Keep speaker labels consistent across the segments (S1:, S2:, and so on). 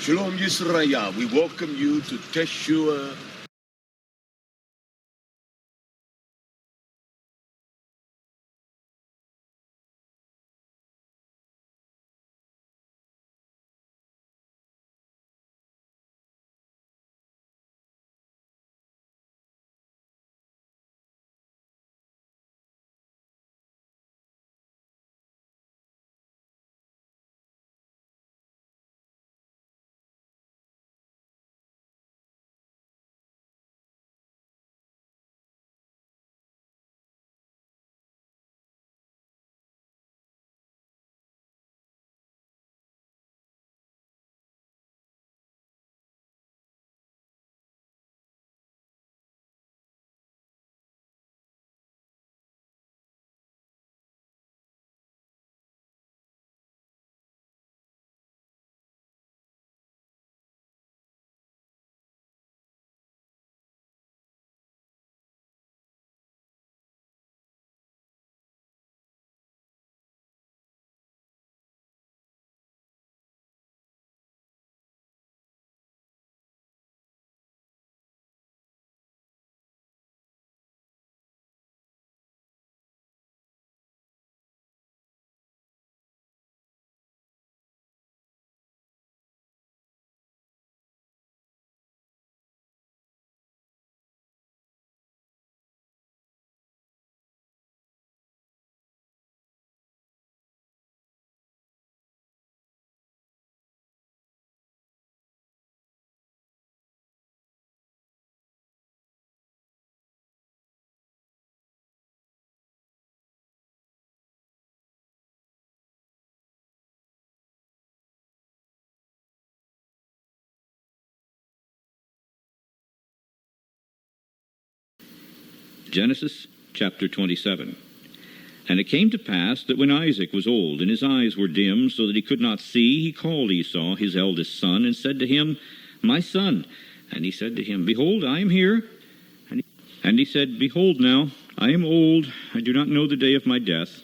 S1: Shalom Yisrael. We welcome you to Tshuwah.
S2: Genesis chapter 27. And it came to pass that when Isaac was old, and his eyes were dim, so that he could not see, he called Esau, his eldest son, and said to him, My son. And he said to him, Behold, I am here. And he said, Behold now, I am old, I do not know the day of my death.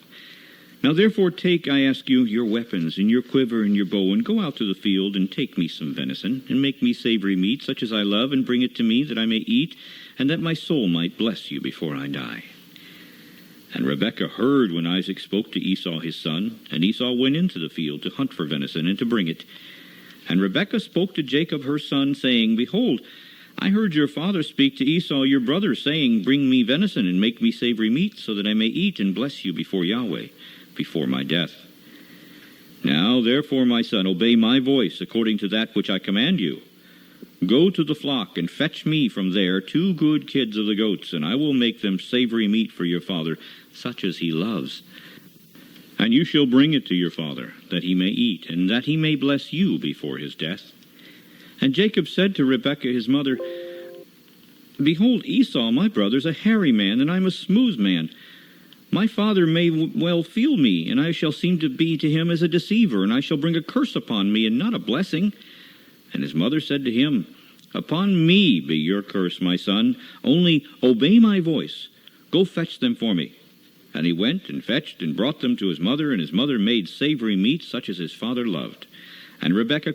S2: Now therefore take, I ask you, your weapons, and your quiver, and your bow, and go out to the field, and take me some venison, and make me savory meat, such as I love, and bring it to me, that I may eat, and that my soul might bless you before I die. And Rebekah heard when Isaac spoke to Esau his son, and Esau went into the field to hunt for venison, and to bring it. And Rebekah spoke to Jacob her son, saying, Behold, I heard your father speak to Esau your brother, saying, Bring me venison, and make me savory meat, so that I may eat and bless you before Yahweh, before my death. Now therefore, my son, obey my voice, according to that which I command you. Go to the flock, and fetch me from there 2 good kids of the goats, and I will make them savory meat for your father, such as he loves. And you shall bring it to your father, that he may eat, and that he may bless you before his death. And Jacob said to Rebekah his mother, Behold, Esau my brother is a hairy man, and I am a smooth man. My father may well feel me, and I shall seem to be to him as a deceiver, and I shall bring a curse upon me, and not a blessing. And his mother said to him, Upon me be your curse, my son, only obey my voice. Go fetch them for me. And he went and fetched and brought them to his mother, and his mother made savory meat such as his father loved. And Rebekah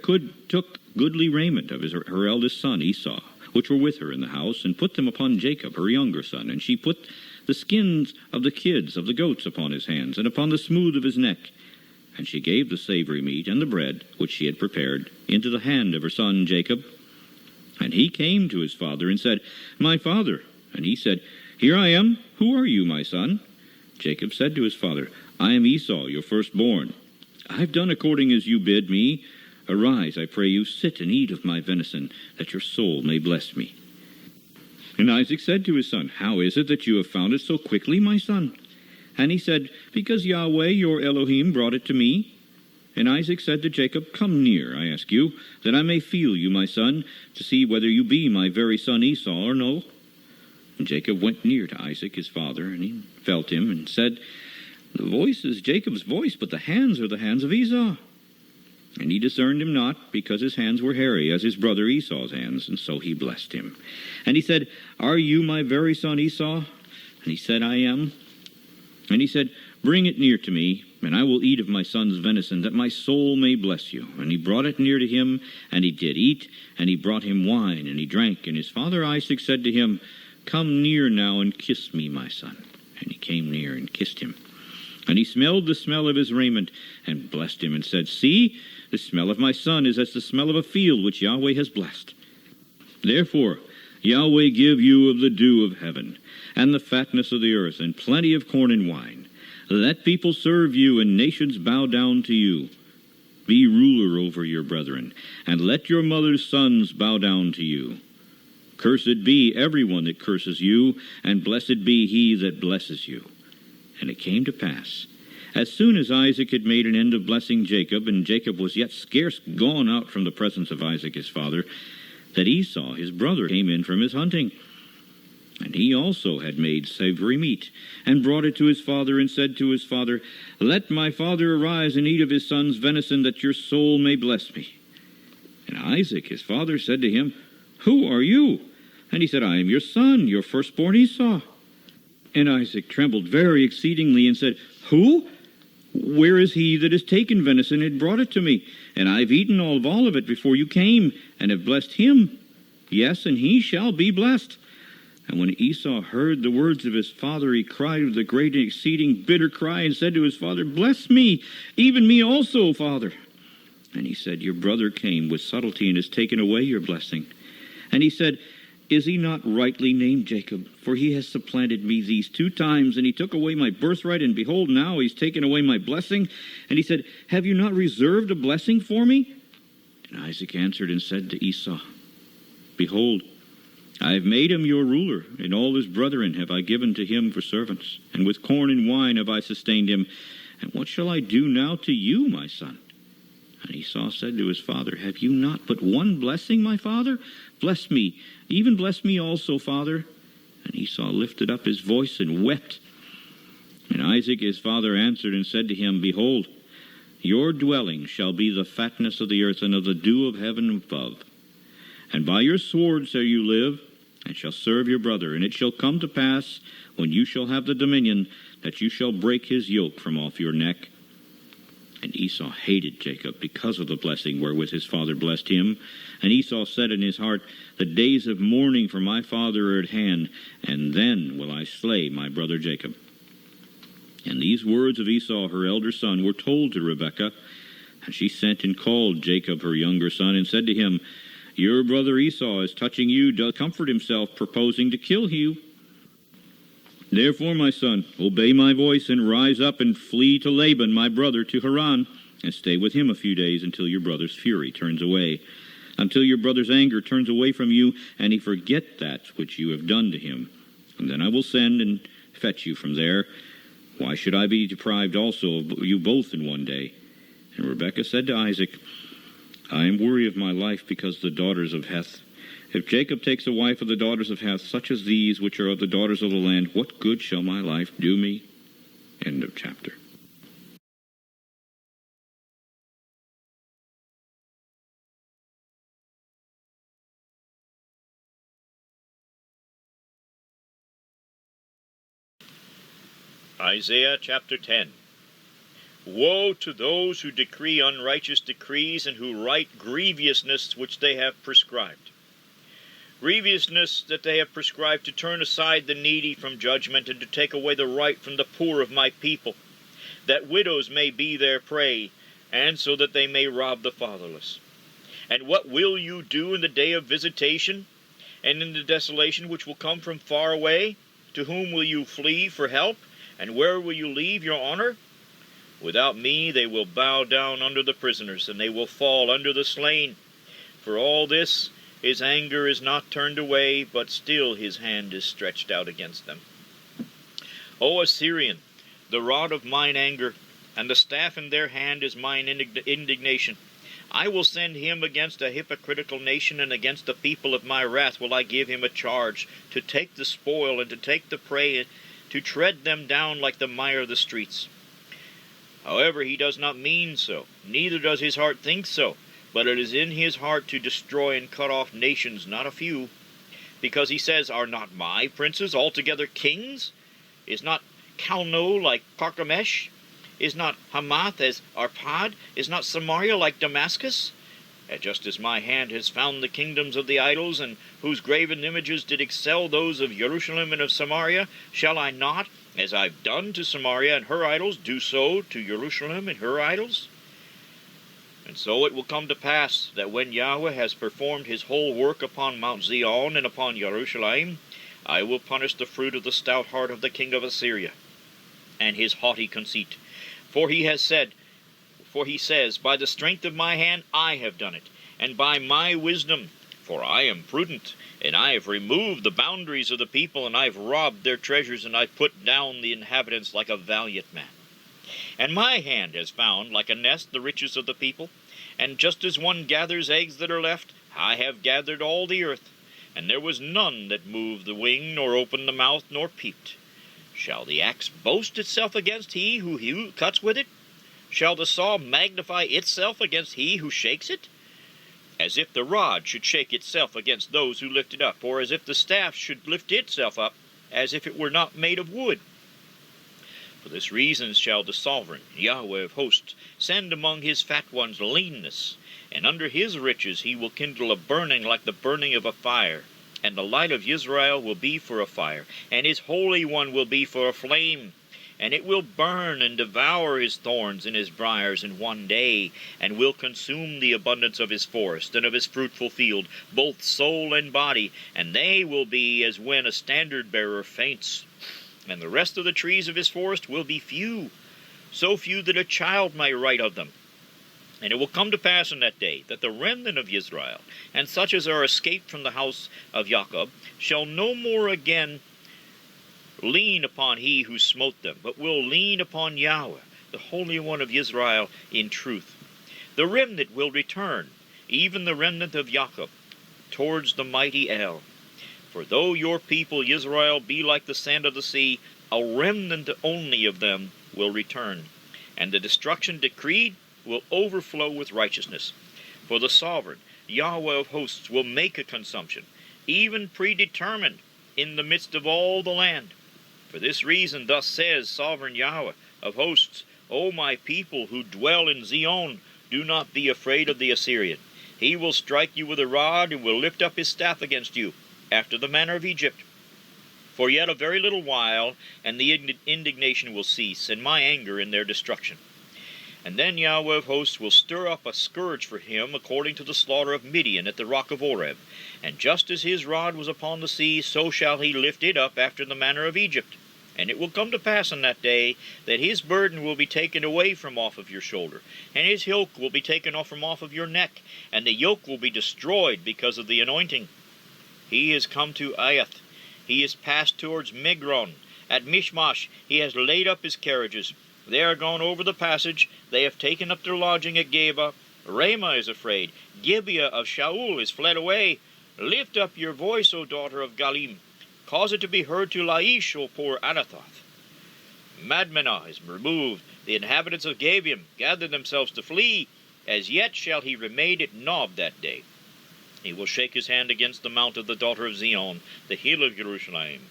S2: took goodly raiment of her eldest son Esau, which were with her in the house, and put them upon Jacob her younger son. And she put the skins of the kids of the goats upon his hands, and upon the smooth of his neck. And she gave the savory meat and the bread, which she had prepared, into the hand of her son Jacob. And he came to his father and said, My father. And he said, Here I am. Who are you, my son? Jacob said to his father, I am Esau, your firstborn. I have done according as you bid me. Arise, I pray you, sit and eat of my venison, that your soul may bless me. And Isaac said to his son, How is it that you have found it so quickly, my son? And he said, Because Yahweh, your Elohim, brought it to me. And Isaac said to Jacob, Come near, I ask you, that I may feel you, my son, to see whether you be my very son Esau or no. And Jacob went near to Isaac his father, and he felt him, and said, The voice is Jacob's voice, but the hands are the hands of Esau. And he discerned him not, because his hands were hairy, as his brother Esau's hands, and so he blessed him. And he said, Are you my very son Esau? And he said, I am. And he said, Bring it near to me, and I will eat of my son's venison, that my soul may bless you. And he brought it near to him, and he did eat, and he brought him wine, and he drank. And his father Isaac said to him, Come near now and kiss me, my son. And he came near and kissed him. And he smelled the smell of his raiment, and blessed him, and said, See, the smell of my son is as the smell of a field which Yahweh has blessed. Therefore Yahweh give you of the dew of heaven, and the fatness of the earth, and plenty of corn and wine. Let people serve you, and nations bow down to you. Be ruler over your brethren, and let your mother's sons bow down to you. Cursed be everyone that curses you, and blessed be he that blesses you. And it came to pass, as soon as Isaac had made an end of blessing Jacob, and Jacob was yet scarce gone out from the presence of Isaac his father, that Esau his brother came in from his hunting. And he also had made savory meat, and brought it to his father, and said to his father, Let my father arise and eat of his son's venison, that your soul may bless me. And Isaac his father said to him, Who are you? And he said, I am your son, your firstborn Esau. And Isaac trembled very exceedingly, and said, Who? Where is he that has taken venison and brought it to me? And I have eaten all of it before you came, and have blessed him. Yes, and he shall be blessed. And when Esau heard the words of his father, he cried with a great and exceeding bitter cry, and said to his father, Bless me, even me also, father. And he said, Your brother came with subtlety, and has taken away your blessing. And he said, Is he not rightly named Jacob? For he has supplanted me these 2 times, and he took away my birthright, and behold, now he's taken away my blessing. And he said, Have you not reserved a blessing for me? And Isaac answered and said to Esau, Behold, I have made him your ruler, and all his brethren have I given to him for servants, and with corn and wine have I sustained him. And what shall I do now to you, my son? And Esau said to his father, Have you not but one blessing, my father? Bless me, even bless me also, father. And Esau lifted up his voice and wept. And Isaac his father answered and said to him, Behold, your dwelling shall be the fatness of the earth, and of the dew of heaven above. And by your sword shall you live, and shall serve your brother. And it shall come to pass, when you shall have the dominion, that you shall break his yoke from off your neck. And Esau hated Jacob because of the blessing wherewith his father blessed him. And Esau said in his heart, The days of mourning for my father are at hand, and then will I slay my brother Jacob. And these words of Esau, her elder son, were told to Rebekah. And she sent and called Jacob, her younger son, and said to him, Your brother Esau is touching you, doth comfort himself, purposing to kill you. Therefore, my son, obey my voice, and rise up and flee to Laban, my brother, to Haran, and stay with him a few days until your brother's fury turns away, until your brother's anger turns away from you, and he forget that which you have done to him. And then I will send and fetch you from there. Why should I be deprived also of you both in one day? And Rebekah said to Isaac, I am weary of my life because of the daughters of Heth. If Jacob takes a wife of the daughters of Heth, such as these, which are of the daughters of the land, what good shall my life do me? End of chapter.
S3: Isaiah chapter 10. Woe to those who decree unrighteous decrees, and who write grievousness which they have prescribed. Grievousness that they have prescribed to turn aside the needy from judgment, and to take away the right from the poor of my people, that widows may be their prey, and so that they may rob the fatherless. And what will you do in the day of visitation, and in the desolation which will come from far away? To whom will you flee for help, and where will you leave your honor? Without me they will bow down under the prisoners, and they will fall under the slain. For all this his anger is not turned away, but still his hand is stretched out against them. O Assyrian, the rod of mine anger, and the staff in their hand is mine indignation. I will send him against a hypocritical nation, and against the people of my wrath will I give him a charge, to take the spoil, and to take the prey, and to tread them down like the mire of the streets. However, he does not mean so, neither does his heart think so, but it is in his heart to destroy and cut off nations, not a few. Because he says, Are not my princes altogether kings? Is not Calno like Carchemish? Is not Hamath as Arpad? Is not Samaria like Damascus? And just as my hand has found the kingdoms of the idols, and whose graven images did excel those of Jerusalem and of Samaria, shall I not, as I've done to Samaria and her idols, do so to Jerusalem and her idols? And so it will come to pass that when Yahweh has performed his whole work upon Mount Zion and upon Jerusalem, I will punish the fruit of the stout heart of the king of Assyria, and his haughty conceit. For he says, by the strength of my hand I have done it, and by my wisdom, for I am prudent, and I have removed the boundaries of the people, and I have robbed their treasures, and I have put down the inhabitants like a valiant man. And my hand has found, like a nest, the riches of the people. And just as one gathers eggs that are left, I have gathered all the earth. And there was none that moved the wing, nor opened the mouth, nor peeped. Shall the axe boast itself against he who cuts with it? Shall the saw magnify itself against he who shakes it? As if the rod should shake itself against those who lift it up, or as if the staff should lift itself up, as if it were not made of wood. For this reason shall the sovereign, Yahweh of hosts, send among his fat ones leanness, and under his riches he will kindle a burning like the burning of a fire. And the light of Israel will be for a fire, and his Holy One will be for a flame. And it will burn and devour his thorns and his briars in one day, and will consume the abundance of his forest and of his fruitful field, both soul and body, and they will be as when a standard-bearer faints. And the rest of the trees of his forest will be few, so few that a child may write of them. And it will come to pass in that day that the remnant of Israel, and such as are escaped from the house of Jacob, shall no more again lean upon he who smote them, but will lean upon Yahweh, the Holy One of Israel, in truth. The remnant will return, even the remnant of Jacob, towards the mighty El. For though your people Israel be like the sand of the sea, a remnant only of them will return, and the destruction decreed will overflow with righteousness. For the sovereign, Yahweh of hosts, will make a consumption, even predetermined, in the midst of all the land. For this reason thus says sovereign Yahweh of hosts, O my people who dwell in Zion, do not be afraid of the Assyrian. He will strike you with a rod, and will lift up his staff against you, after the manner of Egypt. For yet a very little while, and the indignation will cease, and my anger in their destruction. And then Yahweh of hosts will stir up a scourge for him, according to the slaughter of Midian at the rock of Oreb. And just as his rod was upon the sea, so shall he lift it up after the manner of Egypt. And it will come to pass in that day that his burden will be taken away from off of your shoulder, and his yoke will be taken off from off of your neck, and the yoke will be destroyed because of the anointing. He is come to Aiath, he is passed towards Migron. At Mishmash he has laid up his carriages. They are gone over the passage, they have taken up their lodging at Geba. Ramah is afraid, Gibeah of Shaul is fled away. Lift up your voice, O daughter of Galim. Cause it to be heard to Laish, O poor Anathoth. Madmenah is removed. The inhabitants of Gabium gather themselves to flee. As yet shall he remain at Nob that day. He will shake his hand against the mount of the daughter of Zion, the hill of Jerusalem.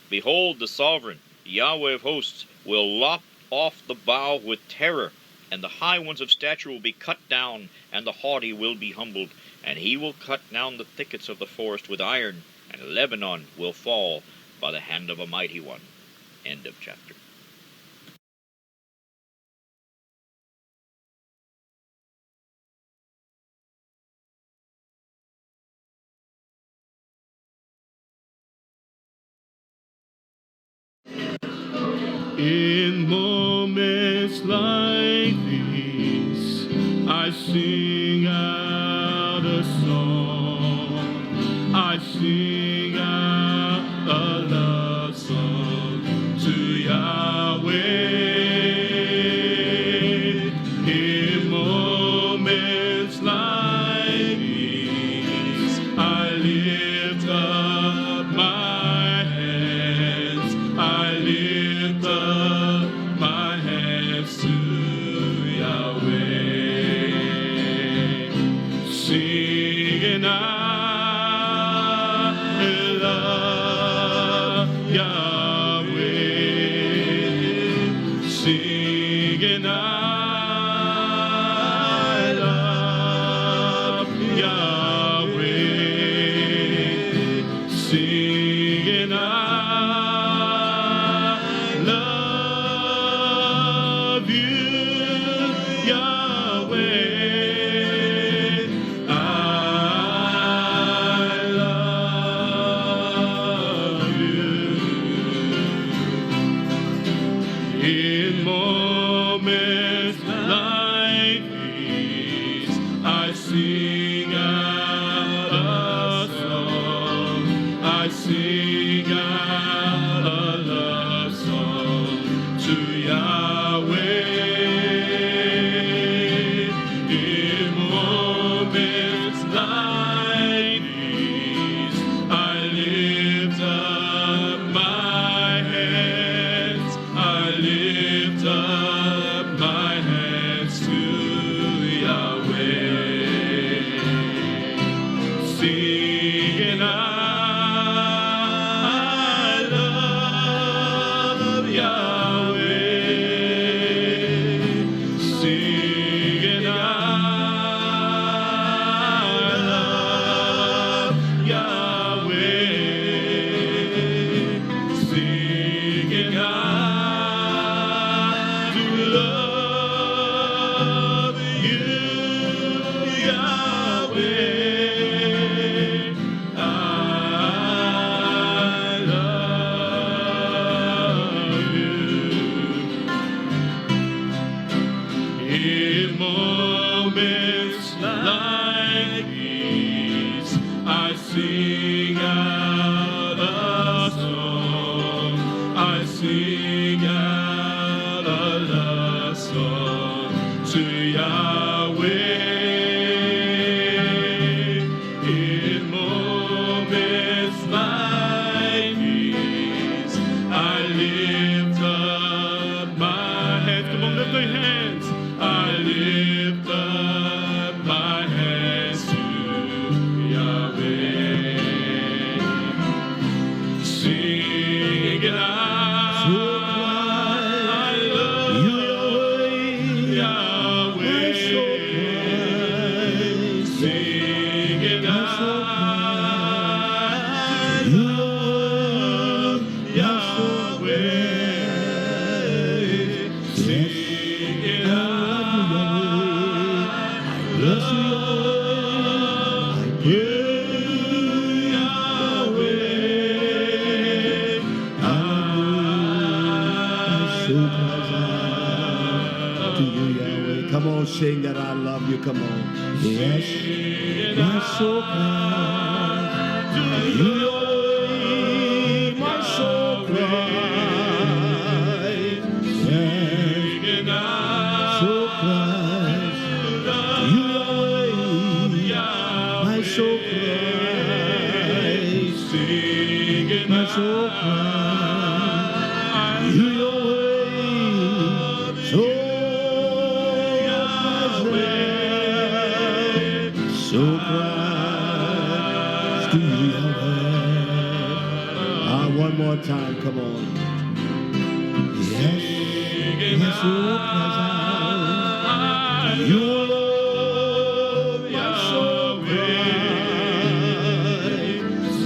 S3: Behold, the sovereign, Yahweh of hosts, will lop off the bow with terror, and the high ones of stature will be cut down, and the haughty will be humbled. And he will cut down the thickets of the forest with iron, and Lebanon will fall by the hand of a mighty one. End of chapter.
S4: In moments like these, I sing out a song. I sing out a love song to Yahweh. In moments like these, I lift up my hands. I lift up my hands to Yahweh, singing I I love you. In moments like these, I sing out a song. I sing out a love song to Yahweh. In moments like these, I lift up my hands. I lift up my hands to Yahweh, singing I love Yahweh, singing I love Yahweh, singing I do love you, Yahweh. I love you. In moments like these, I sing out a song. I sing out a love song to Yahweh. In moments like these, I lift up my hands. Come on, lift your hands. I lift up my hands to Yahweh, singing I love Yahweh, singing I love Yahweh, singing I bless you, Yahweh.
S5: To you, Yahweh. Come on, sing that I love you. Come on. Yes, my soul cries to you, Yahweh. My soul cries. Yes, my soul cries to you, Yahweh. My soul cries.
S4: Singing
S5: My soul cries. You, Yahweh. So so cries to you, Yahweh. One more time, come on. Yes, my soul cries out. You love, my soul cries.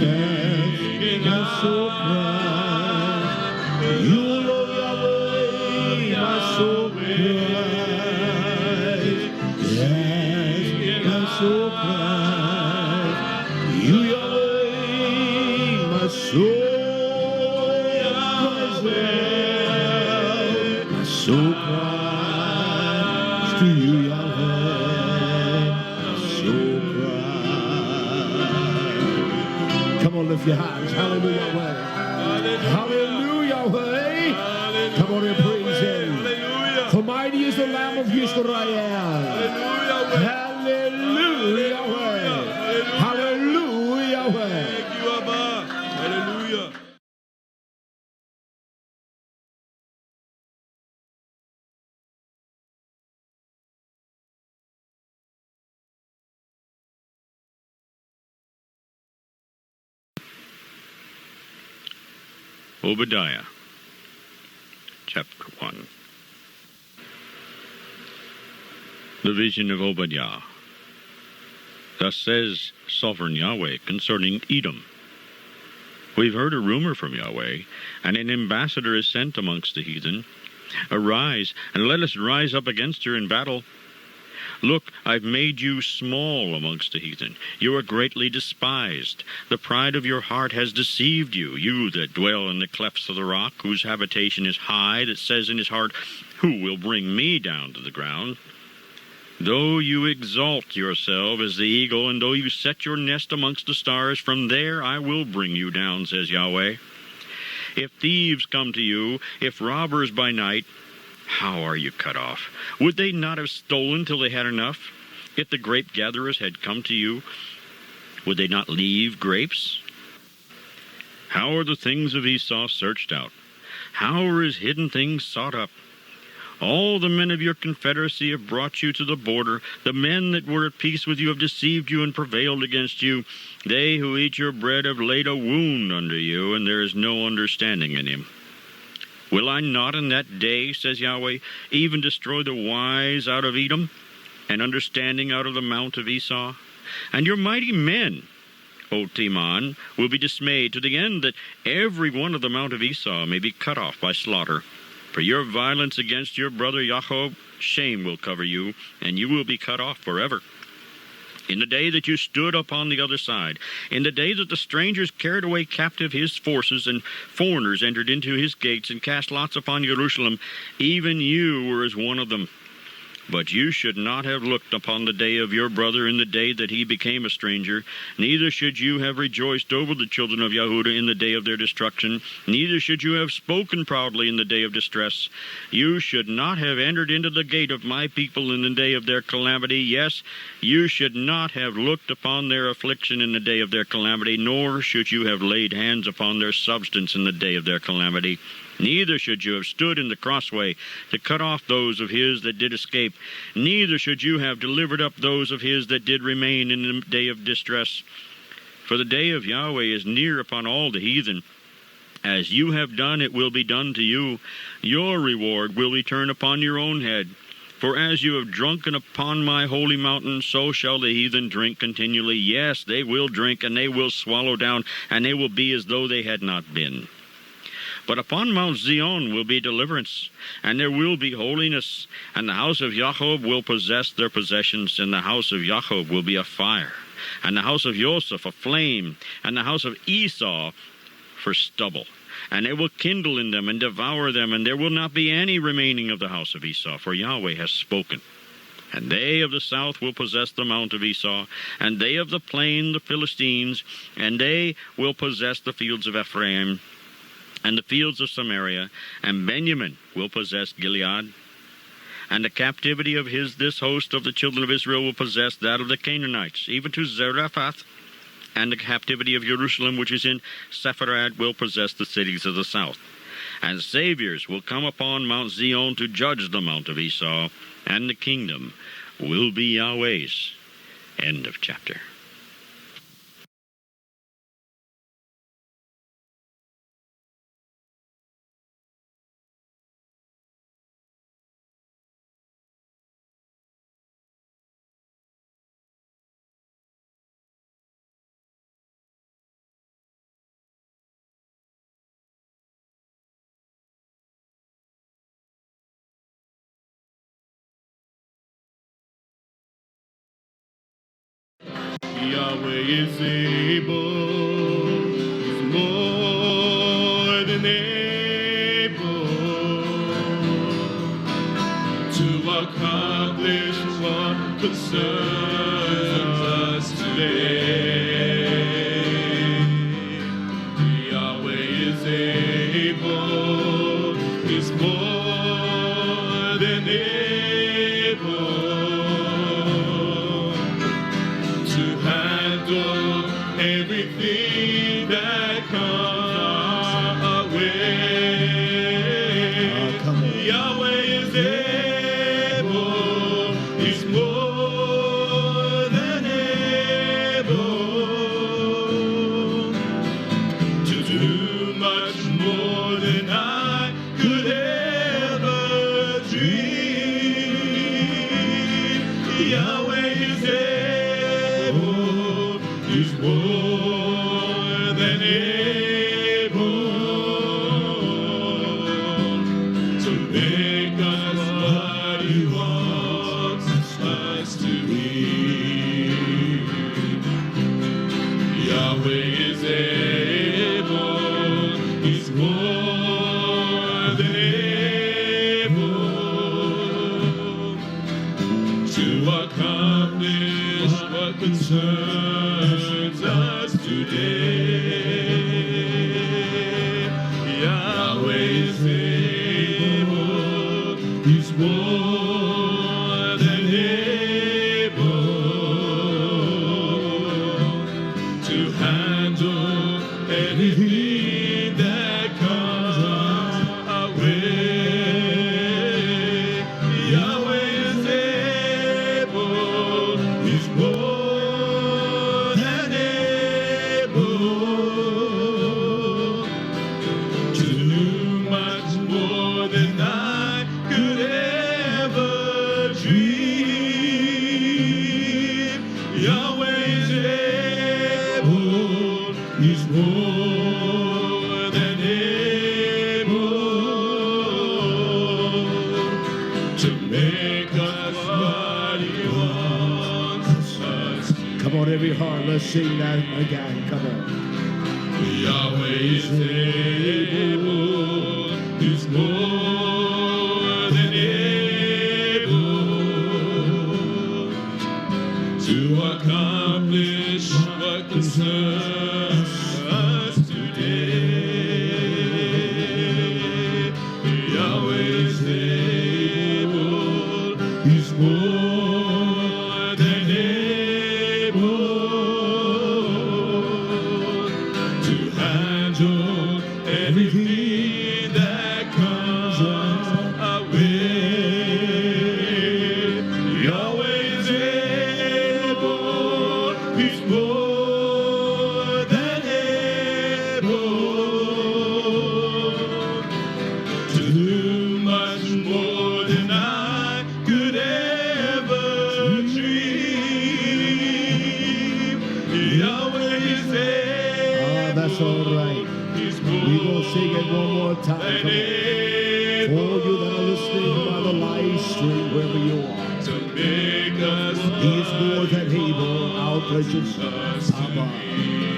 S5: Yes, my soul cries. You love Yahweh, my soul cries. Yes, my soul cries. You Yahweh, my soul cries out. My soul cries to you, Yahweh. My soul cries. Come on, lift your hands. Hallelujah, Yahweh. Hallelujah, Yahweh. Come on and praise Him. For mighty is the Lamb of Israel. Hallelujah, Yahweh. Hallelujah, Yahweh.
S4: Thank you, Abba. Hallelujah.
S2: Obadiah, chapter 1. The vision of Obadiah. Thus says Sovereign Yahweh concerning Edom. We've heard a rumor from Yahweh, and an ambassador is sent amongst the heathen. Arise, and let us rise up against her in battle.
S3: Look, I've made you small amongst the heathen. You are greatly despised. The pride of your heart has deceived you, you that dwell in the clefts of the rock, whose habitation is high, that says in his heart, who will bring me down to the ground? Though you exalt yourself as the eagle, and though you set your nest amongst the stars, from there I will bring you down, says Yahweh. If thieves come to you, if robbers by night, how are you cut off? Would they not have stolen till they had enough? If the grape gatherers had come to you, would they not leave grapes? How are the things of Esau searched out? How are his hidden things sought up? All the men of your confederacy have brought you to the border. The men that were at peace with you have deceived you and prevailed against you. They who eat your bread have laid a wound under you, and there is no understanding in him. Will I not in that day, says Yahweh, even destroy the wise out of Edom, and understanding out of the mount of Esau? And your mighty men, O Teman, will be dismayed to the end that every one of the mount of Esau may be cut off by slaughter. For your violence against your brother Jacob, shame will cover you, and you will be cut off forever. In the day that you stood upon the other side, in the day that the strangers carried away captive his forces, and foreigners entered into his gates, and cast lots upon Jerusalem, even you were as one of them. But you should not have looked upon the day of your brother in the day that he became a stranger, neither should you have rejoiced over the children of Yehuda in the day of their destruction, neither should you have spoken proudly in the day of distress. You should not have entered into the gate of my people in the day of their calamity. Yes, you should not have looked upon their affliction in the day of their calamity, nor should you have laid hands upon their substance in the day of their calamity. Neither should you have stood in the crossway to cut off those of his that did escape. Neither should you have delivered up those of his that did remain in the day of distress. For the day of Yahweh is near upon all the heathen. As you have done, it will be done to you. Your reward will return upon your own head. For as you have drunken upon my holy mountain, so shall the heathen drink continually. Yes, they will drink, and they will swallow down, and they will be as though they had not been. But upon Mount Zion will be deliverance, and there will be holiness, and the house of Jacob will possess their possessions, and the house of Jacob will be a fire, and the house of Joseph a flame, and the house of Esau for stubble. And they will kindle in them and devour them, and there will not be any remaining of the house of Esau, for Yahweh has spoken. And they of the south will possess the mount of Esau, and they of the plain the Philistines, and they will possess the fields of Ephraim, and the fields of Samaria, and Benjamin will possess Gilead. And the captivity of this host of the children of Israel will possess that of the Canaanites, even to Zarephath. And the captivity of Jerusalem, which is in Sepharad, will possess the cities of the south. And saviors will come upon Mount Zion to judge the mount of Esau, and the kingdom will be Yahweh's. End of chapter.
S4: Yahweh is able, is more than able to accomplish what concerns us today. Yahweh is able, is more than able to handle everything that comes our way.
S5: Come on.
S4: Yahweh is able, He's more than able to do much more than I could ever dream. Yahweh is able, He's more than able to make us what He wants us accomplish what concerns us today. Yahweh is able, He's more than able to handle anything that comes our way. Yahweh is able, He's more than able to do much more than I could ever dream. Yahweh is able, He's more than able to make us what He wants us to.
S5: Come on, every heart, let's sing that again. Come on.
S4: Yahweh is able, He's more than able to accomplish what concerns us today. Yahweh is able, He's more than able to handle everything that comes our way. Yahweh is able, He's more than able to do much more than I could ever dream. Yahweh is able.
S5: That's all right. We will sing it one more time. Come on. For you that are listening by the live stream, wherever you are,
S4: To make us
S5: He is more than able, our precious Abba.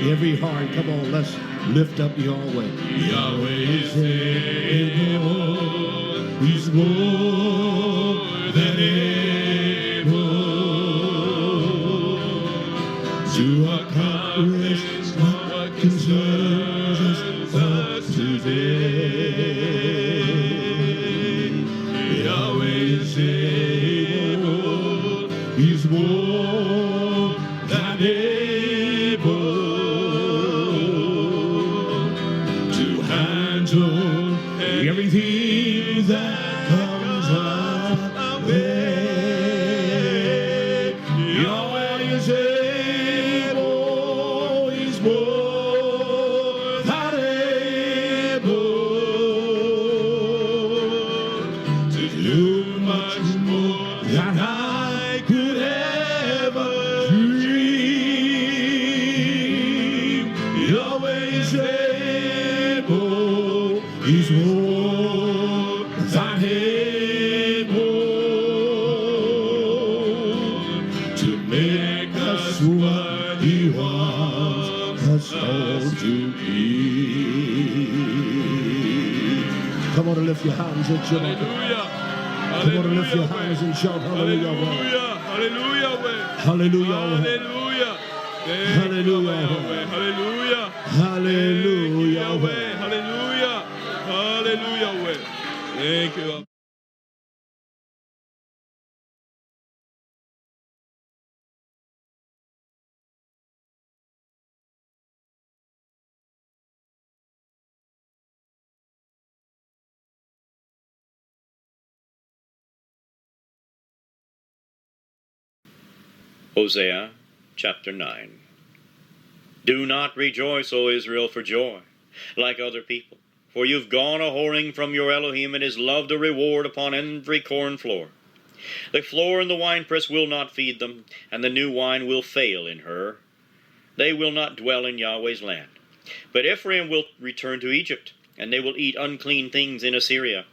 S5: Every heart, come on, let's lift up Yahweh.
S4: Yahweh is able, He's more than able to accomplish what concerns us today. Yahweh is able, He's more than able to handle everything that comes our way. Yahweh is able, He's more than able to do much more than I could ever dream. Yahweh is able, He's more than able to make us what He wants us all to be.
S5: Come on and lift your hands and shout.
S4: Hallelujah.
S5: Come on and lift your hands and shout hallelujah.
S4: Hallelujah. Hallelujah.
S5: Hallelujah.
S4: Hallelujah.
S5: Hallelujah.
S4: Hallelujah.
S5: Hallelujah.
S4: Hallelujah. Hallelujah. Thank you.
S3: Hosea chapter 9. Do not rejoice, O Israel, for joy, like other people, for you've gone a-whoring from your Elohim, and has loved a reward upon every corn floor. The floor and the winepress will not feed them, and the new wine will fail in her. They will not dwell in Yahweh's land. But Ephraim will return to Egypt, and they will eat unclean things in Assyria.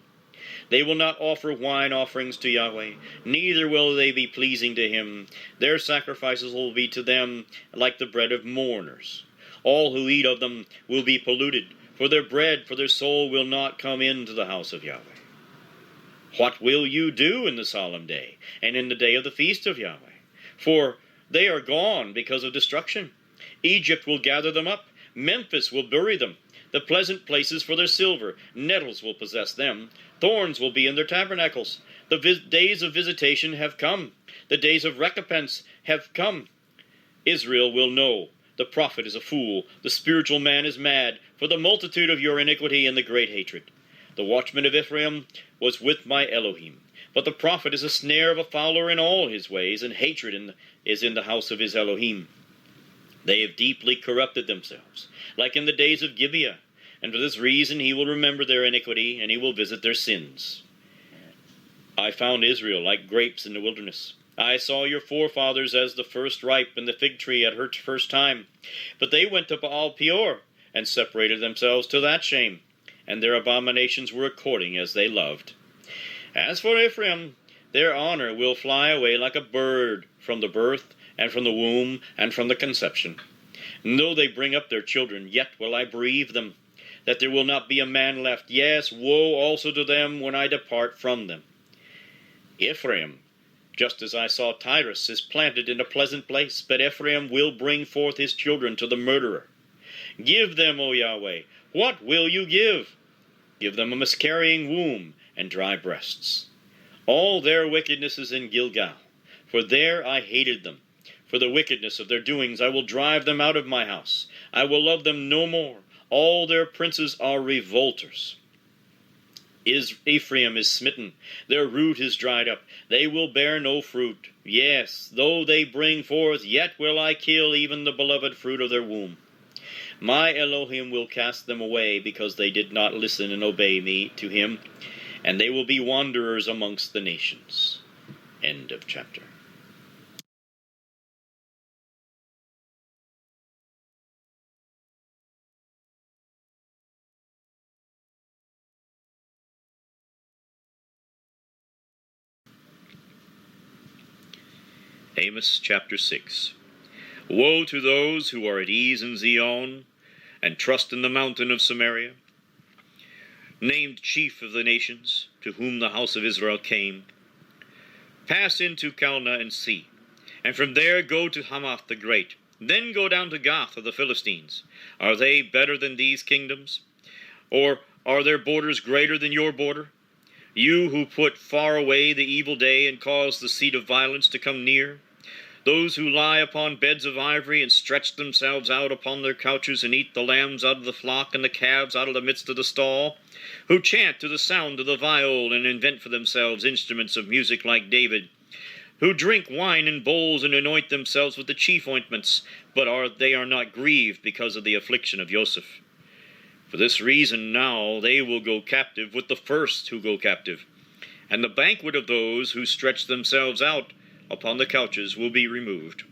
S3: They will not offer wine offerings to Yahweh, neither will they be pleasing to him. Their sacrifices will be to them like the bread of mourners. All who eat of them will be polluted, for their soul will not come into the house of Yahweh. What will you do in the solemn day, and in the day of the feast of Yahweh? For they are gone because of destruction. Egypt will gather them up. Memphis will bury them. The pleasant places for their silver, nettles will possess them. Thorns will be in their tabernacles. The days of visitation have come. The days of recompense have come. Israel will know. The prophet is a fool. The spiritual man is mad, for the multitude of your iniquity and the great hatred. The watchman of Ephraim was with my Elohim. But the prophet is a snare of a fowler in all his ways, and hatred is in the house of his Elohim. They have deeply corrupted themselves, like in the days of Gibeah. And for this reason he will remember their iniquity, and he will visit their sins. I found Israel like grapes in the wilderness. I saw your forefathers as the first ripe in the fig tree at her first time. But they went to Baal Peor, and separated themselves to that shame, and their abominations were according as they loved. As for Ephraim, their honor will fly away like a bird from the birth, and from the womb, and from the conception. And though they bring up their children, yet will I bereave them, that there will not be a man left. Yes, woe also to them when I depart from them. Ephraim, just as I saw Tyrus, is planted in a pleasant place, but Ephraim will bring forth his children to the murderer. Give them, O Yahweh, what will you give? Give them a miscarrying womb and dry breasts. All their wickedness is in Gilgal, for there I hated them. For the wickedness of their doings I will drive them out of my house. I will love them no more. All their princes are revolters. Ephraim is smitten, their root is dried up. They will bear no fruit. Yes, though they bring forth, yet will I kill even the beloved fruit of their womb. My Elohim will cast them away, because they did not listen and obey me to him, and they will be wanderers amongst the nations. End of chapter. Amos chapter 6. Woe to those who are at ease in Zion, and trust in the mountain of Samaria, named chief of the nations, to whom the house of Israel came. Pass into Calneh and see, and from there go to Hamath the great. Then go down to Gath of the Philistines. Are they better than these kingdoms? Or are their borders greater than your border? You who put far away the evil day and cause the seat of violence to come near, those who lie upon beds of ivory and stretch themselves out upon their couches and eat the lambs out of the flock and the calves out of the midst of the stall, who chant to the sound of the viol and invent for themselves instruments of music like David, who drink wine in bowls and anoint themselves with the chief ointments, but they are not grieved because of the affliction of Joseph. For this reason now they will go captive with the first who go captive, and the banquet of those who stretch themselves out upon the couches will be removed.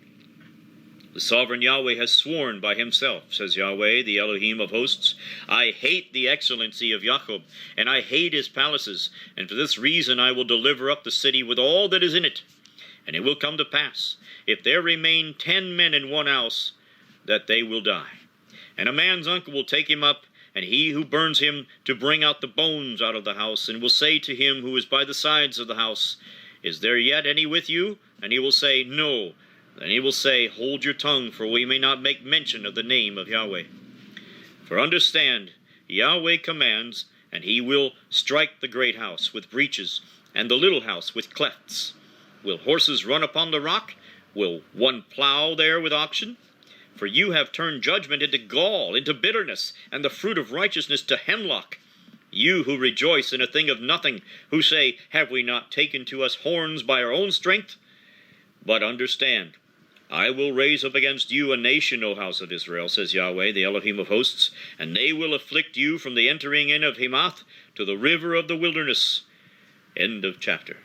S3: The sovereign Yahweh has sworn by himself, says Yahweh, the Elohim of hosts, I hate the excellency of Jacob, and I hate his palaces, and for this reason I will deliver up the city with all that is in it. And it will come to pass, if there remain 10 men in one house, that they will die. And a man's uncle will take him up, and he who burns him, to bring out the bones out of the house, and will say to him who is by the sides of the house, Is there yet any with you? And he will say, No. Then he will say, Hold your tongue, for we may not make mention of the name of Yahweh. For understand, Yahweh commands, and he will strike the great house with breaches, and the little house with clefts. Will horses run upon the rock? Will one plow there with oxen? For you have turned judgment into gall, into bitterness, and the fruit of righteousness to hemlock. You who rejoice in a thing of nothing, who say, Have we not taken to us horns by our own strength? But understand, I will raise up against you a nation, O house of Israel, says Yahweh, the Elohim of hosts, and they will afflict you from the entering in of Hamath to the river of the wilderness. End of chapter.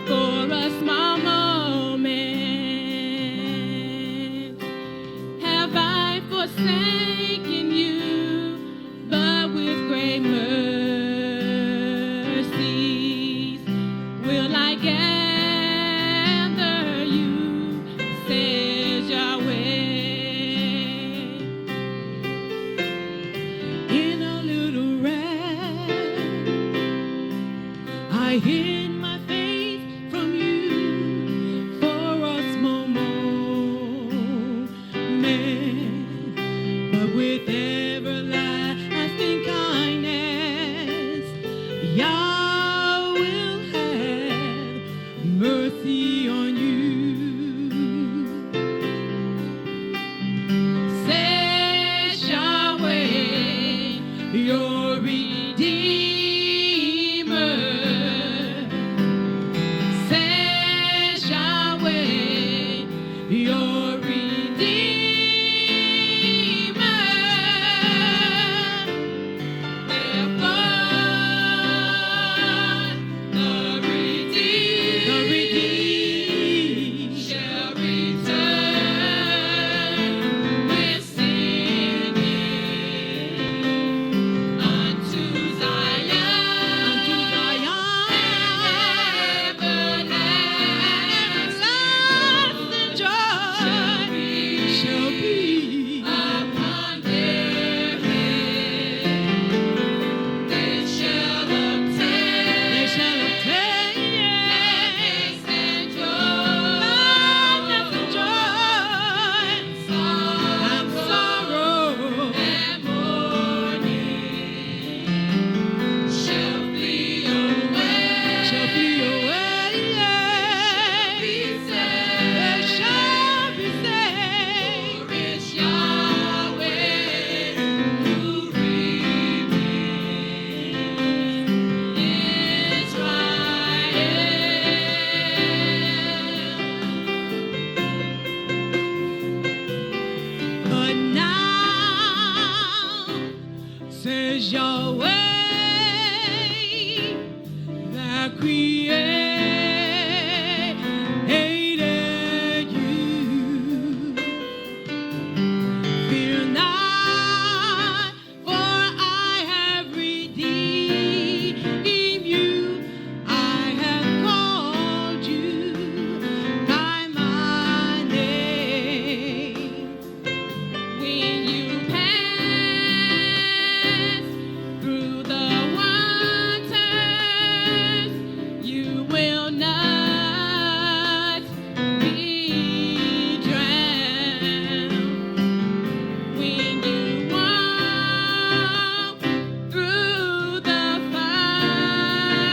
S6: For a small moment forsaken you, but with great mercies will I gather you, says Yahweh. In a little wrath, I hid my face from you for a small moment, but with everlasting kindness, Yah will have mercy on you. Says Yahweh, your Redeemer. Says Yahweh, your Redeemer. Therefore, the redeemed shall return with singing unto Zion, everlasting joy shall be upon their head. They shall obtain gladness and joy, and sorrow and mourning shall flee away. They shall be saved. For it's Yahweh who redeems Israel. But now, says Yahweh, that created you, fear not, for I have redeemed you. I have called you by my name. When you pass through the waters, you will not be drowned. When you walk through the fire,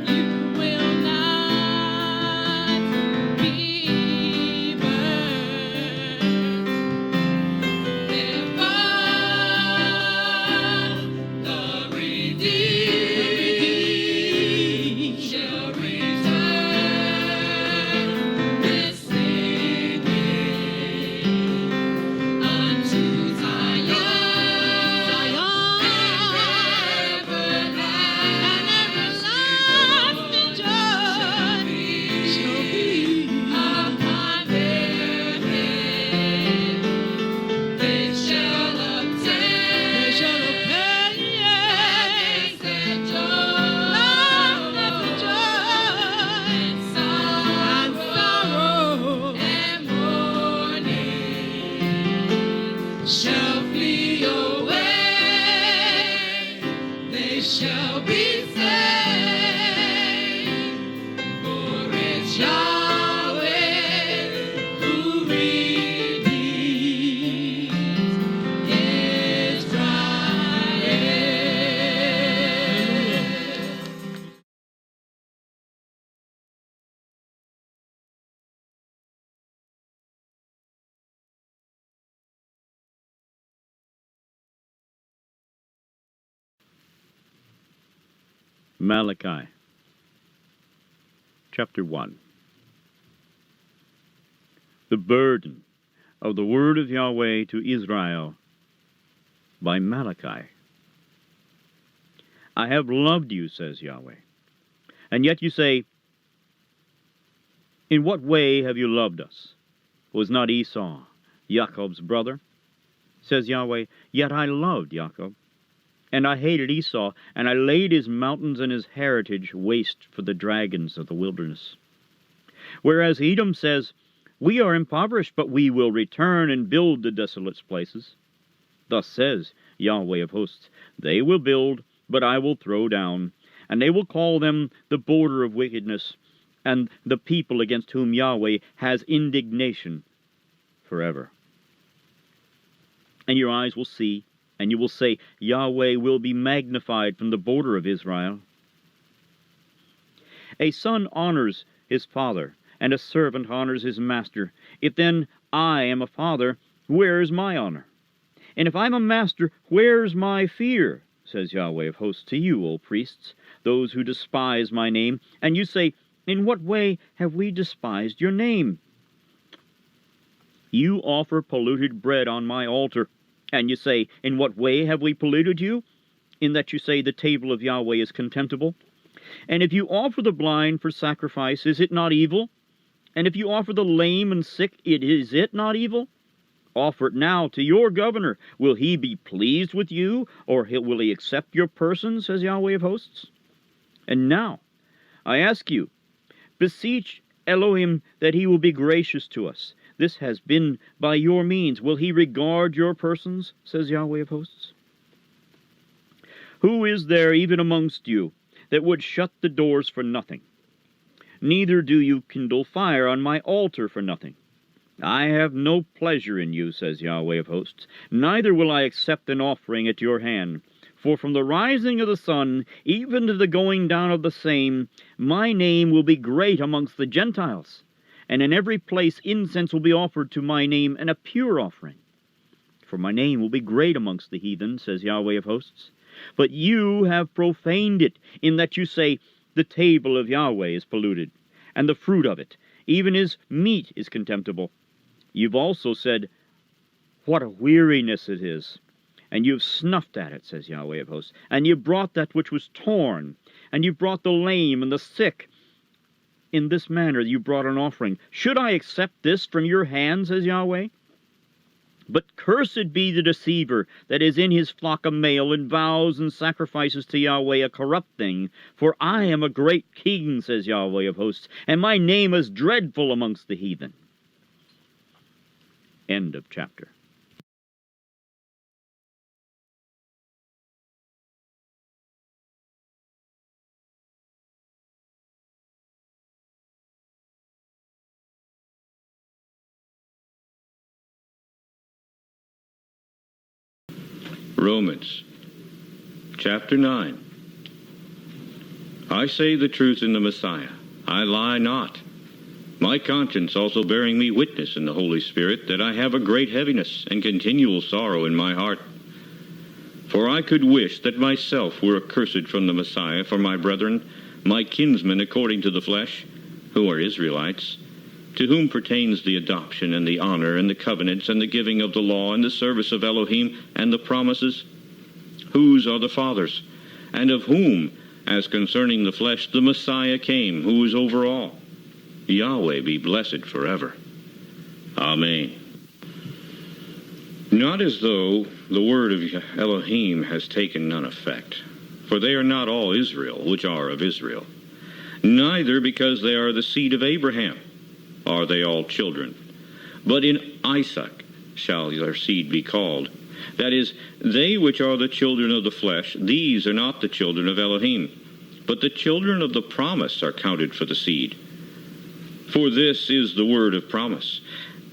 S6: you will not be burned. Therefore, the redeemed shall return with singing unto Zion, everlasting joy shall be upon their head. They shall obtain gladness and joy, and sorrow and mourning shall flee away. They shall be saved. For it's Yahweh who redeems Israel.
S2: Malachi, chapter 1. The burden of the word of Yahweh to Israel by Malachi. I have loved you, says Yahweh. And yet you say, in what way have you loved us? Was not Esau
S7: Jacob's brother? Says Yahweh, yet I loved Jacob, and I hated Esau, and I laid his mountains and his heritage waste for the dragons of the wilderness. Whereas Edom says, we are impoverished, but we will return and build the desolate places. Thus says Yahweh of hosts, they will build, but I will throw down, and they will call them the border of wickedness, and the people against whom Yahweh has indignation forever. And your eyes will see, and you will say, Yahweh will be magnified from the border of Israel. A son honors his father, and a servant honors his master. If then I am a father, where is my honor? And if I'm a master, where's my fear? Says Yahweh of hosts to you, O priests, those who despise my name. And you say, in what way have we despised your name? You offer polluted bread on my altar. And you say, in what way have we polluted you? In that you say the table of Yahweh is contemptible. And if you offer the blind for sacrifice, is it not evil? And if you offer the lame and sick, is it not evil? Offer it now to your governor. Will he be pleased with you, or will he accept your person, says Yahweh of hosts? And now, I ask you, beseech Elohim that he will be gracious to us. This has been by your means. Will he regard your persons, says Yahweh of hosts? Who is there even amongst you that would shut the doors for nothing? Neither do you kindle fire on my altar for nothing. I have no pleasure in you, says Yahweh of hosts, neither will I accept an offering at your hand. For from the rising of the sun, even to the going down of the same, my name will be great amongst the Gentiles, and in every place incense will be offered to my name, and a pure offering. For my name will be great amongst the heathen, says Yahweh of hosts. But you have profaned it, in that you say, the table of Yahweh is polluted, and the fruit of it, even his meat, is contemptible. You've also said, what a weariness it is. And you've snuffed at it, says Yahweh of hosts. And you've brought that which was torn, and you've brought the lame and the sick. In this manner you brought an offering. Should I accept this from your hand, says Yahweh? But cursed be the deceiver that is in his flock a male, and vows and sacrifices to Yahweh a corrupt thing. For I am a great king, says Yahweh of hosts, and my name is dreadful amongst the heathen. End of chapter.
S8: Romans, chapter 9. I say the truth in the Messiah. I lie not. My conscience also bearing me witness in the Holy Spirit that I have a great heaviness and continual sorrow in my heart. For I could wish that myself were accursed from the Messiah for my brethren, my kinsmen according to the flesh, who are Israelites, to whom pertains the adoption and the honor and the covenants and the giving of the law and the service of Elohim and the promises, whose are the fathers, and of whom, as concerning the flesh, the Messiah came, who is over all. Yahweh be blessed forever. Amen. Not as though the word of Elohim has taken none effect, for they are not all Israel, which are of Israel. Neither because they are the seed of Abraham are they all children. But in Isaac shall their seed be called. That is, they which are the children of the flesh, these are not the children of Elohim, but the children of the promise are counted for the seed. For this is the word of promise.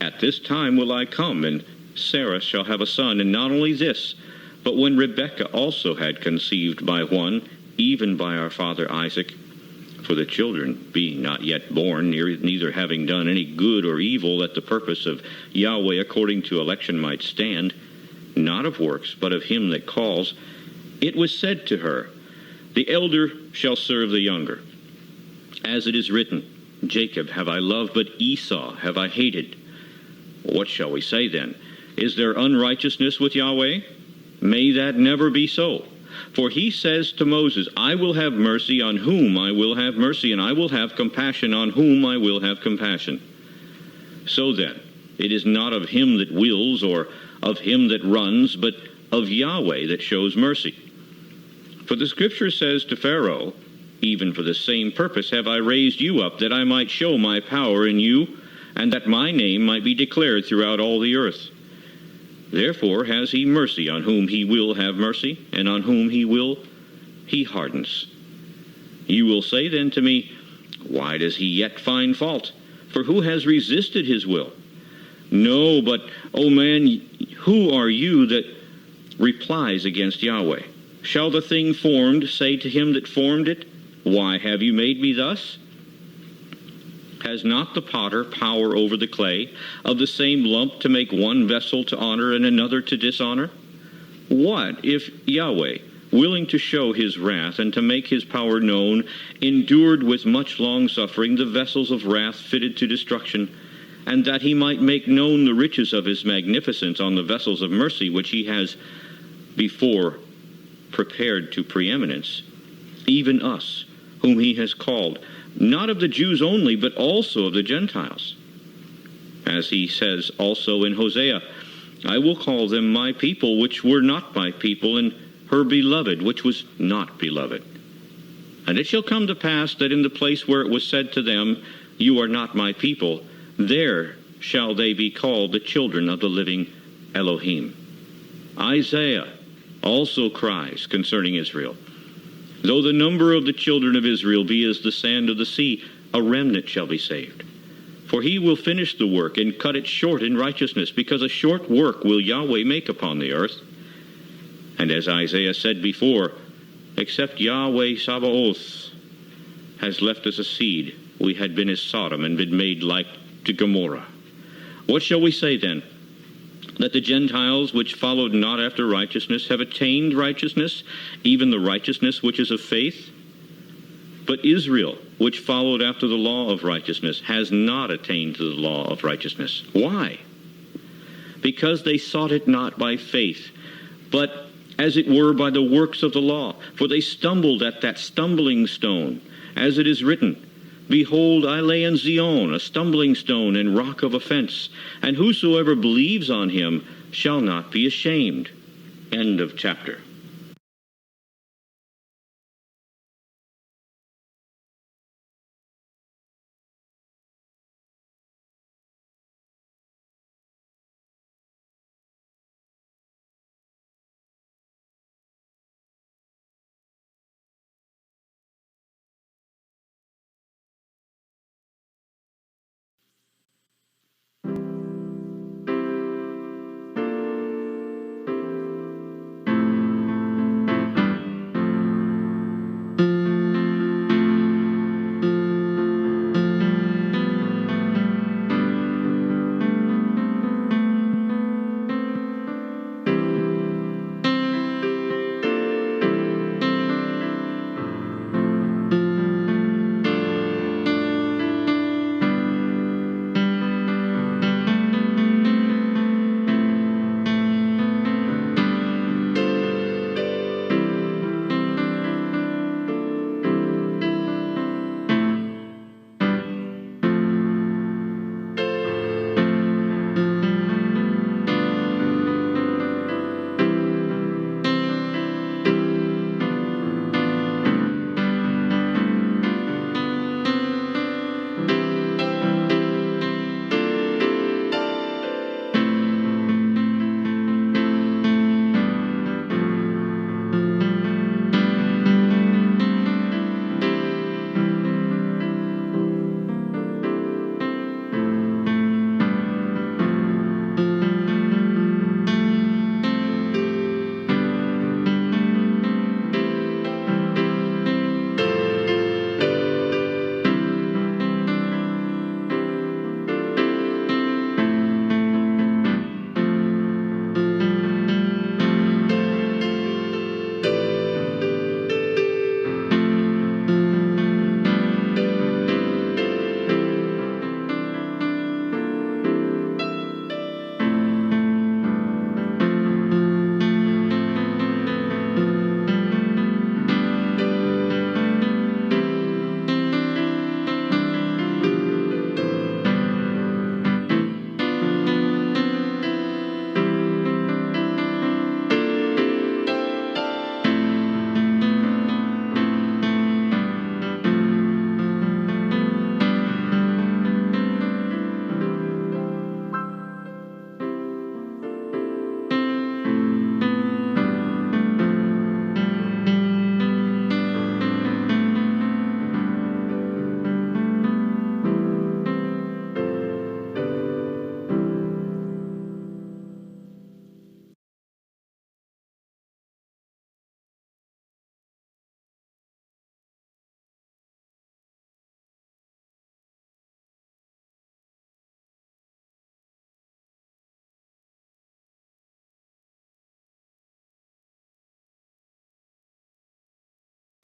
S8: At this time will I come, and Sarah shall have a son, and not only this, but when Rebekah also had conceived by one, even by our father Isaac, for the children being not yet born, neither having done any good or evil, that the purpose of Yahweh according to election might stand, not of works, but of him that calls, it was said to her, the elder shall serve the younger. As it is written, Jacob have I loved, but Esau have I hated. What shall we say then? Is there unrighteousness with Yahweh? May that never be so. For he says to Moses, I will have mercy on whom I will have mercy, and I will have compassion on whom I will have compassion. So then, It is not of him that wills or of him that runs, but of Yahweh that shows mercy. For the Scripture says to Pharaoh, even for the same purpose have I raised you up, that I might show my power in you, and that my name might be declared throughout all the earth. Therefore has he mercy on whom he will have mercy, and on whom he will, he hardens. You will say then to me, why does he yet find fault? For who has resisted his will? No, but, O man, who are you that replies against Yahweh? Shall the thing formed say to him that formed it, why have you made me thus? Has not the potter power over the clay, of the same lump to make one vessel to honor and another to dishonor? What if Yahweh, willing to show his wrath and to make his power known, endured with much long-suffering the vessels of wrath fitted to destruction, and that he might make known the riches of his magnificence on the vessels of mercy which he has before prepared to preeminence, even us, whom he has called, not of the Jews only, but also of the Gentiles. As he says also in Hosea, I will call them my people, which were not my people, and her beloved, which was not beloved. And it shall come to pass that in the place where it was said to them, you are not my people, there shall they be called the children of the living Elohim. Isaiah also cries concerning Israel, though the number of the children of Israel be as the sand of the sea, a remnant shall be saved. For he will finish the work and cut it short in righteousness, because a short work will Yahweh make upon the earth. And as Isaiah said before, except Yahweh Sabaoth has left us a seed, we had been as Sodom and been made like to Gomorrah. What shall we say then? That the Gentiles which followed not after righteousness have attained righteousness, even the righteousness which is of faith? But Israel, which followed after the law of righteousness, has not attained to the law of righteousness. Why? Because they sought it not by faith, but as it were by the works of the law. For they stumbled at that stumbling stone, as it is written, behold, I lay in Zion a stumbling stone and rock of offense, and whosoever believes on him shall not be ashamed. End of chapter.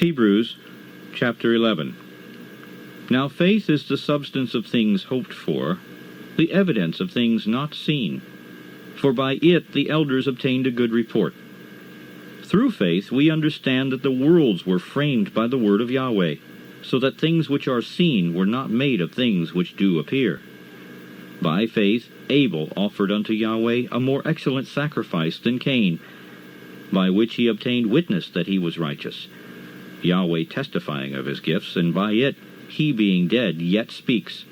S7: Hebrews chapter 11. Now faith is the substance of things hoped for, the evidence of things not seen. For by it the elders obtained a good report. Through faith we understand that the worlds were framed by the word of Yahweh, so that things which are seen were not made of things which do appear. By faith Abel offered unto Yahweh a more excellent sacrifice than Cain, by which he obtained witness that he was righteous, Yahweh testifying of his gifts, and by it he being dead yet speaks.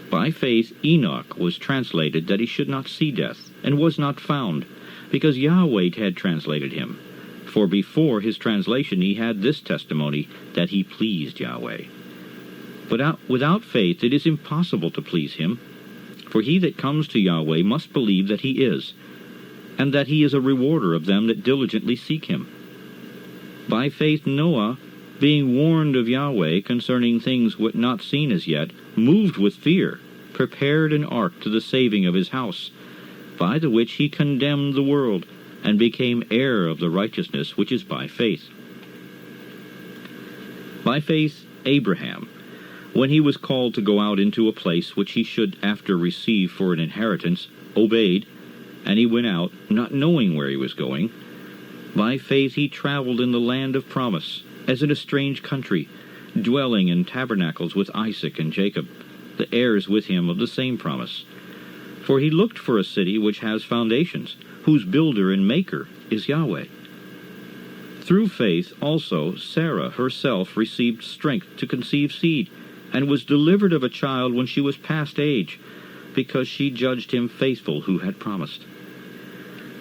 S7: By faith Enoch was translated that he should not see death, and was not found, because Yahweh had translated him. For before his translation he had this testimony, that he pleased Yahweh. But without faith it is impossible to please him. For he that comes to Yahweh must believe that he is, and that he is a rewarder of them that diligently seek him. By faith Noah, being warned of Yahweh concerning things not seen as yet, moved with fear, prepared an ark to the saving of his house, by the which he condemned the world, and became heir of the righteousness which is by faith. By faith Abraham, when he was called to go out into a place which he should after receive for an inheritance, obeyed, and he went out, not knowing where he was going. By faith he traveled in the land of promise, as in a strange country, dwelling in tabernacles with Isaac and Jacob, the heirs with him of the same promise. For he looked for a city which has foundations, whose builder and maker is Yahweh. Through faith also Sarah herself received strength to conceive seed, and was delivered of a child when she was past age, because she judged him faithful who had promised.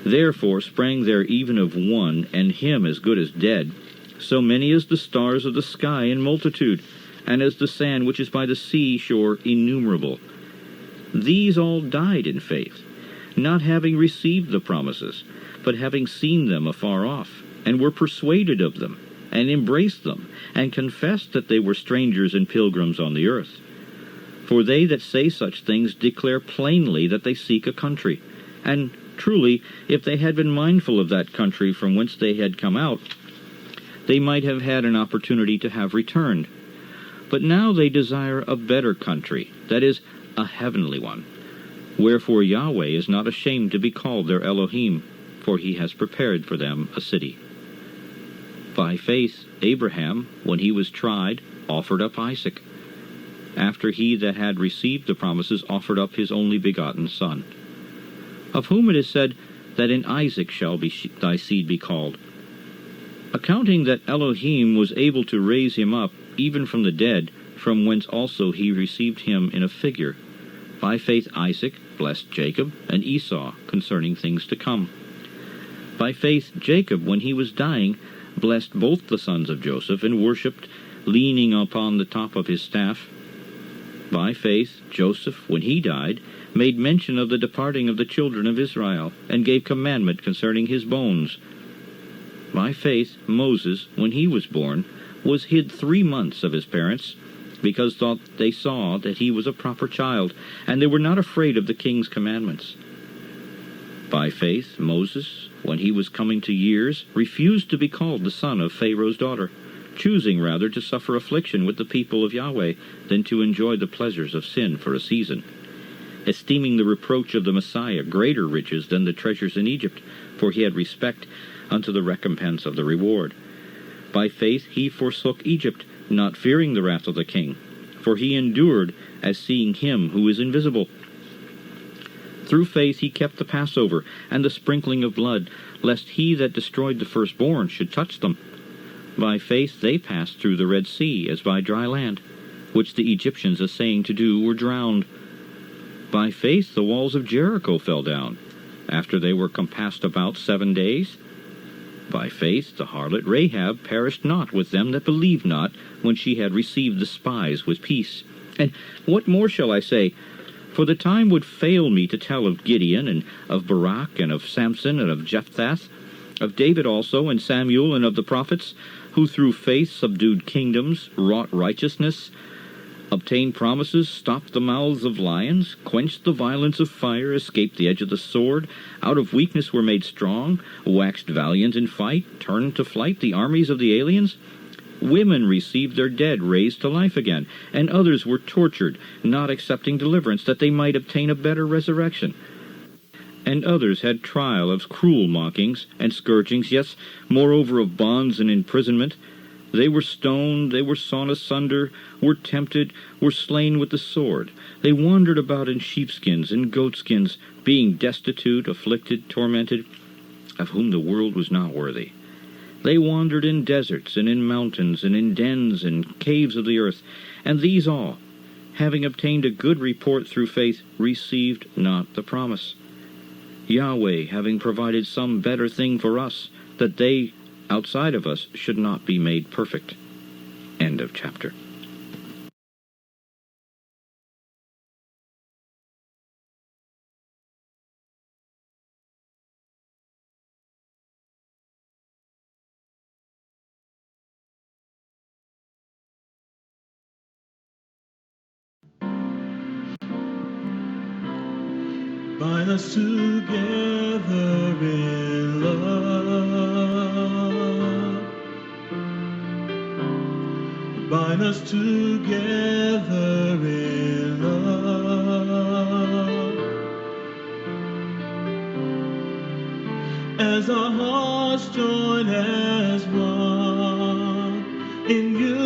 S7: Therefore sprang there even of one, and him as good as dead, so many as the stars of the sky in multitude, and as the sand which is by the sea shore innumerable. These all died in faith, not having received the promises, but having seen them afar off, and were persuaded of them, and embraced them, and confessed that they were strangers and pilgrims on the earth. For they that say such things declare plainly that they seek a country. And truly, if they had been mindful of that country from whence they had come out, they might have had an opportunity to have returned. But now they desire a better country, that is, a heavenly one. Wherefore Yahweh is not ashamed to be called their Elohim, for he has prepared for them a city. By faith Abraham, when he was tried, offered up Isaac, after he that had received the promises offered up his only begotten son, of whom it is said, that in Isaac shall thy seed be called. Accounting that Elohim was able to raise him up, even from the dead, from whence also he received him in a figure. By faith Isaac blessed Jacob and Esau concerning things to come. By faith Jacob, when he was dying, blessed both the sons of Joseph, and worshipped, leaning upon the top of his staff. By faith Joseph, when he died, made mention of the departing of the children of Israel, and gave commandment concerning his bones. By faith Moses, when he was born, was hid 3 months of his parents, because they saw that he was a proper child, and they were not afraid of the king's commandments. By faith Moses, when he was coming to years, refused to be called the son of Pharaoh's daughter, choosing rather to suffer affliction with the people of Yahweh than to enjoy the pleasures of sin for a season, esteeming the reproach of the Messiah greater riches than the treasures in Egypt, for he had respect unto the recompense of the reward. By faith he forsook Egypt, not fearing the wrath of the king, for he endured as seeing him who is invisible. Through faith he kept the Passover, and the sprinkling of blood, lest he that destroyed the firstborn should touch them. By faith they passed through the Red Sea as by dry land, which the Egyptians essaying to do were drowned. By faith the walls of Jericho fell down, after they were compassed about 7 days. By faith the harlot Rahab perished not with them that believed not, when she had received the spies with peace. And what more shall I say? For the time would fail me to tell of Gideon, and of Barak, and of Samson, and of Jephthah, of David also, and Samuel, and of the prophets, who through faith subdued kingdoms, wrought righteousness,
S2: obtain promises, stop the mouths of lions, quench the violence of fire, escape the edge of the sword, out of weakness were made strong, waxed valiant in fight, turned to flight the armies of the aliens? Women received their dead raised to life again, and others were tortured, not accepting deliverance, that they might obtain a better resurrection. And others had trial of cruel mockings and scourgings, yes, moreover of bonds and imprisonment. They were stoned, they were sawn asunder, were tempted, were slain with the sword. They wandered about in sheepskins and goatskins, being destitute, afflicted, tormented, of whom the world was not worthy. They wandered in deserts and in mountains and in dens and caves of the earth, and these all, having obtained a good report through faith, received not the promise. Yahweh having provided some better thing for us, that they outside of us should not be made perfect. End of chapter.
S4: Bind us together in love. Bind us together in love. As our hearts join as one in unity,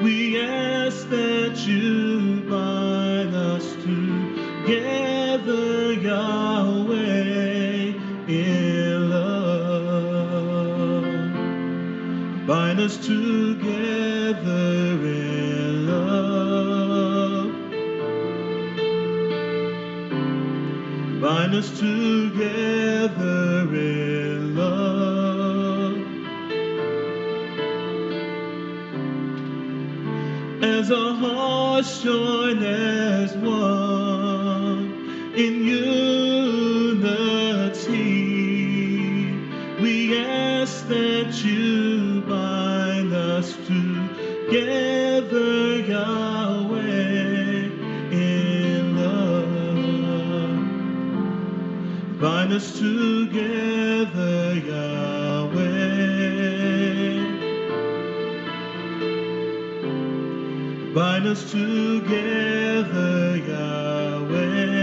S4: we ask that you bind us together, Yahweh, in love. Bind us together in love. Bind us together in love. As our hearts join as one in unity, we ask that you bind us together, Yahweh, in love. Bind us together, Yahweh. Bind us together, Yahweh.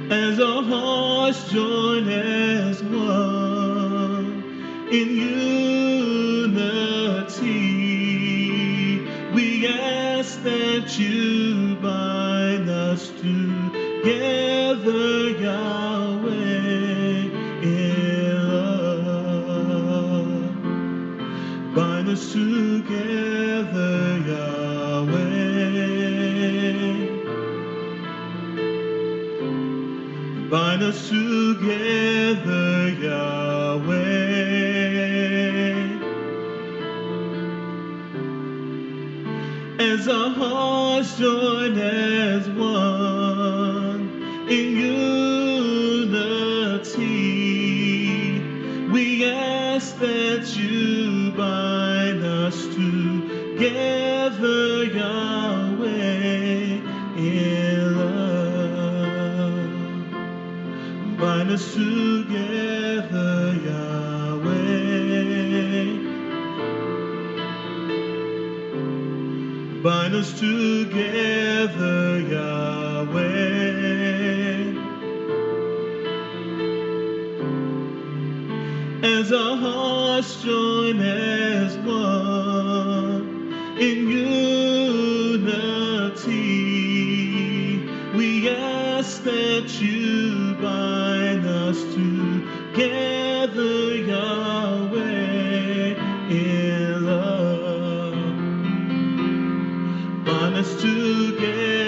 S4: As our hearts join as one in unity, we ask that you bind us together, Yahweh, in love. Bind us together, Yahweh. Bind us together, Yahweh. As our hearts join as one in unity, we ask that you bind us together, Yahweh, in love. Bind us together, Yahweh. Bind us together, Yahweh. As our hearts join as one in unity, we ask that you bind us together, Yahweh, in love. Bind us together,